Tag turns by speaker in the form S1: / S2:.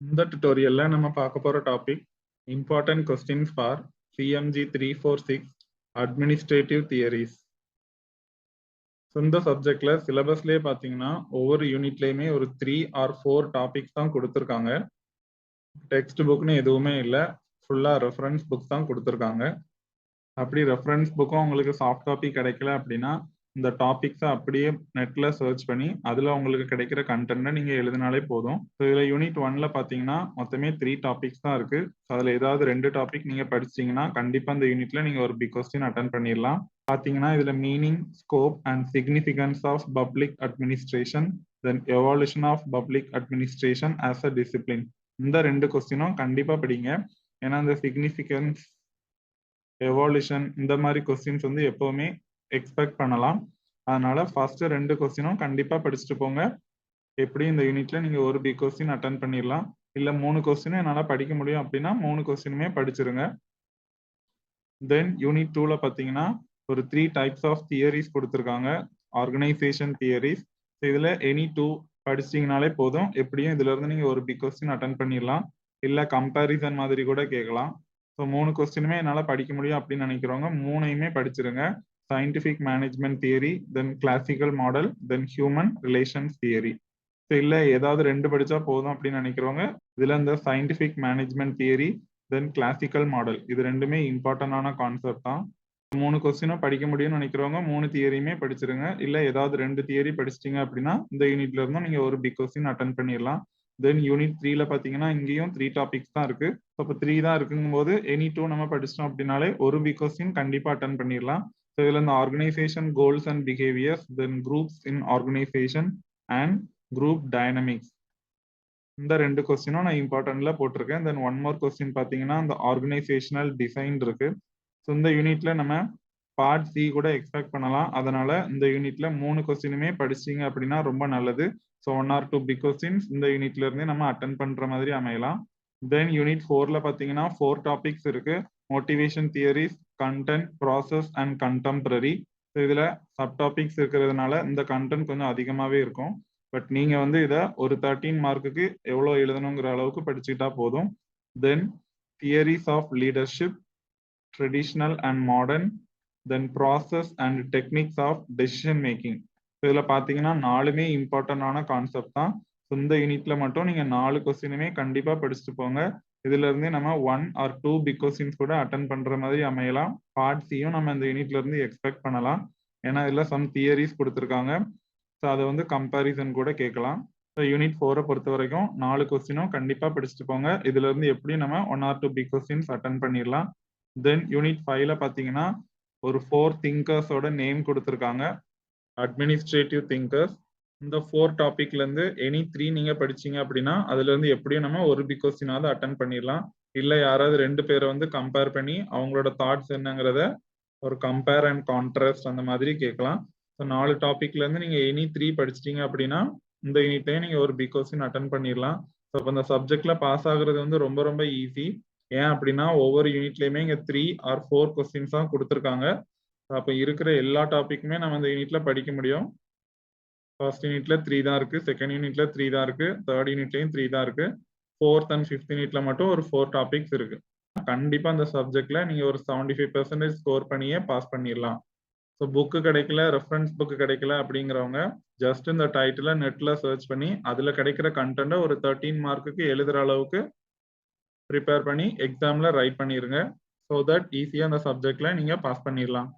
S1: இந்த tutorialல நம்ம பார்க்க போற topic important questions for CMG 346 administrative theories. இந்த சப்ஜெக்ட்ல சிலபஸ்லயே பாத்தீங்கன்னா ஒவ்வொரு யூனிட்லயுமே ஒரு 3 or 4 டாபிக்ஸ் தான் கொடுத்திருக்காங்க. டெக்ஸ்ட் புக்னு எதுவுமே இல்ல, ஃபுல்லா ரெஃபரன்ஸ் புக்ஸ் தான் கொடுத்திருக்காங்க. அப்படி ரெஃபரன்ஸ் புக்கும் உங்களுக்கு சாஃப்ட் காப்பி கிடைக்கல அப்படின்னா இந்த டாபிக்ஸை அப்படியே நெட்ல சர்ச் பண்ணி அதுல உங்களுக்கு கிடைக்கிற கண்டென்ட்டை நீங்க எழுதினாலே போதும். ஸோ இதுல யூனிட் 1ல பாத்தீங்கன்னா மொத்தமே 3 டாபிக்ஸ் தான் இருக்கு. அதுல ஏதாவது 2 டாபிக் நீங்க படிச்சிட்டீங்கன்னா கண்டிப்பா இந்த யூனிட்ல நீங்க ஒரு பிக் கொஸ்டின் அட்டன் பண்ணிடலாம். பாத்தீங்கன்னா இதுல meaning, scope and significance of public administration, then evolution of public administration as a discipline, இந்த 2 கொஸ்டினும் கண்டிப்பா படிங்க. ஏன்னா இந்த சிக்னிஃபிகன்ஸ், எவால்யூஷன் இந்த மாதிரி கொஸ்டின்ஸ் வந்து எப்பவுமே எக்ஸ்பெக்ட் பண்ணலாம். அதனால ஃபர்ஸ்ட் 2 கொஸ்டினும் கண்டிப்பா படிச்சுட்டு போங்க. எப்படி இந்த யூனிட்ல நீங்க ஒரு பிக் கொஸ்டின் அட்டன் பண்ணிடலாம். இல்ல 3 கொஸ்டினும் என்னால படிக்க முடியும் அப்படின்னா 3 கொஸ்டினுமே படிச்சிருங்க. தென் யூனிட் 2ல பாத்தீங்கன்னா ஒரு 3 டைப்ஸ் ஆஃப் தியரிஸ் கொடுத்துருக்காங்க. Organisation theories. இதுல எனி 2 படிச்சிட்டீங்கனாலே போதும். எப்படியும் இதுல இருந்து நீங்க ஒரு பிக் கொஸ்டின் அட்டன் பண்ணிடலாம். இல்ல கம்பேரிசன் மாதிரி கூட கேட்கலாம். ஸோ 3 கொஸ்டினுமே என்னால படிக்க முடியும் அப்படின்னு நினைக்கிறவங்க 3யுமே படிச்சிருங்க. Scientific management theory, then classical model, then human relations theory. So இல்ல ஏதாவது 2 படிச்சா போதும் அப்படின்னு நினைக்கிறவங்க இதுல இந்த scientific management theory, then classical model, இது ரெண்டுமே இம்பார்ட்டன்டான கான்செப்ட் தான். 3 கொஸ்டினும் படிக்க முடியும்னு நினைக்கிறவங்க 3 தியரியுமே படிச்சிருங்க. இல்ல ஏதாவது 2 தியரி படிச்சிட்டீங்க அப்படின்னா இந்த யூனிட்ல இருந்தும் நீங்க ஒரு பிக் கொஸ்டின் அட்டன் பண்ணிடலாம். தென் யூனிட் 3ல பாத்தீங்கன்னா இங்கேயும் 3 டாபிக்ஸ் தான் இருக்கு. அப்போ 3 தான் இருக்குங்கும் போது எனி 2 நம்ம படிச்சிட்டோம் அப்படின்னாலே ஒரு பிக் கொஸ்டின் கண்டிப்பா அட்டன் பண்ணிடலாம். ஸோ இதுல இந்த organisation goals and behaviours, then groups in organisation and group dynamics, இந்த 2 கொஸ்டினும் நான் இம்பார்ட்டன்ட்ல போட்டிருக்கேன். தென் ஒன் மோர் கொஸ்டின் பாத்தீங்கன்னா இந்த ஆர்கனைசேஷனல் டிசைன் இருக்கு. ஸோ இந்த யூனிட்ல நம்ம பார்ட் சி கூட எக்ஸ்பெக்ட் பண்ணலாம். அதனால இந்த யூனிட்ல 3 கொஸ்டினுமே படிச்சீங்க அப்படின்னா ரொம்ப நல்லது. ஸோ 1 or 2 பிக் கொஸ்டின்ஸ் இந்த யூனிட்ல இருந்தே நம்ம அட்டன் பண்ற மாதிரி அமையலாம். தென் யூனிட் 4ல பாத்தீங்கன்னா 4 டாபிக்ஸ் இருக்கு. Motivation theories, content, process and contemporary. இதுல சப் டாபிக்ஸ் இருக்கிறதுனால இந்த கண்டென்ட் கொஞ்சம் அதிகமாவே இருக்கும். பட் நீங்க வந்து இதை ஒரு 13 மார்க்குக்கு எவ்வளோ எழுதணுங்கிற அளவுக்கு படிச்சுக்கிட்டா போதும். Then theories of leadership, traditional and modern, then process and techniques of decision making. இதுல பாத்தீங்கன்னா 4மே இம்பார்ட்டன்டான கான்செப்ட் தான். இந்த யூனிட்ல மட்டும் நீங்க 4 கொஸ்டினுமே கண்டிப்பா படிச்சுட்டு போங்க. இதுல இருந்தே நம்ம 1 or 2 பிக் கொஸ்டின்ஸ் கூட அட்டன் பண்ற மாதிரி அமையலாம். பார்ட் சியும் நம்ம இந்த யூனிட்ல இருந்து எக்ஸ்பெக்ட் பண்ணலாம். ஏன்னா இதுல சம் தியரிஸ் கொடுத்துருக்காங்க. ஸோ அதை வந்து கம்பேரிசன் கூட கேட்கலாம். ஸோ யூனிட் 4 பொறுத்த வரைக்கும் 4 கொஸ்டினும் கண்டிப்பா படிச்சுட்டு போங்க. இதுல இருந்து எப்படி நம்ம 1 or 2 பிக் கொஸ்டின்ஸ் அட்டன் பண்ணிடலாம். தென் யூனிட் 5ல பாத்தீங்கன்னா ஒரு 4 திங்கர்ஸோட நேம் கொடுத்துருக்காங்க. Administrative thinkers. இந்த 4 டாபிக்ல இருந்து எனி 3 நீங்க படிச்சீங்க அப்படின்னா அதுல இருந்து எப்படியும் நம்ம ஒரு பிக் கொஸ்டினாவது அட்டன் பண்ணிடலாம். இல்ல யாராவது 2 பேரை வந்து கம்பேர் பண்ணி அவங்களோட தாட்ஸ் என்னங்கிறத ஒரு கம்பேர் அண்ட் கான்ட்ராஸ்ட் அந்த மாதிரி கேட்கலாம். ஸோ 4 டாபிக்ல இருந்து நீங்க எனி 3 படிச்சிட்டீங்க அப்படின்னா இந்த யூனிட்லயே நீங்க ஒரு பிக் கொஸ்டின் அட்டன் பண்ணிடலாம். ஸோ இப்போ இந்த சப்ஜெக்ட்ல பாஸ் ஆகுறது வந்து ரொம்ப ரொம்ப ஈஸி. ஏன் அப்படின்னா ஒவ்வொரு யூனிட்லயுமே இங்க 3 or 4 கொஸ்டின்ஸ் தான் கொடுத்துருக்காங்க. அப்போ இருக்கிற எல்லா டாபிக்குமே நம்ம இந்த யூனிட்ல படிக்க முடியும். ஃபர்ஸ்ட் யூனிட்ல 3 தான் இருக்கு, செகண்ட் யூனிட்ல 3 தான் இருக்கு, தேர்ட் யூனிட்லயும் 3 தான் இருக்கு, ஃபோர்த் அண்ட் ஃபிஃப்த் யூனிட்ல மட்டும் ஒரு 4 டாபிக்ஸ் இருக்கு. கண்டிப்பா அந்த சப்ஜெக்ட்ல நீங்க ஒரு 75% ஸ்கோர் பண்ணியே பாஸ் பண்ணிடலாம். ஸோ புக்கு கிடைக்கல, ரெஃபரன்ஸ் புக்கு கிடைக்கல அப்படிங்கிறவங்க ஜஸ்ட் இந்த டைட்டில நெட்ல சர்ச் பண்ணி அதுல கிடைக்கிற கண்டென்ட்டை ஒரு 13 மார்க்குக்கு எழுதுற அளவுக்கு ப்ரிப்பேர் பண்ணி எக்ஸாம்ல ரைட் பண்ணிருங்க. ஸோ தட் ஈஸியா அந்த சப்ஜெக்ட்ல நீங்க பாஸ் பண்ணிடலாம்.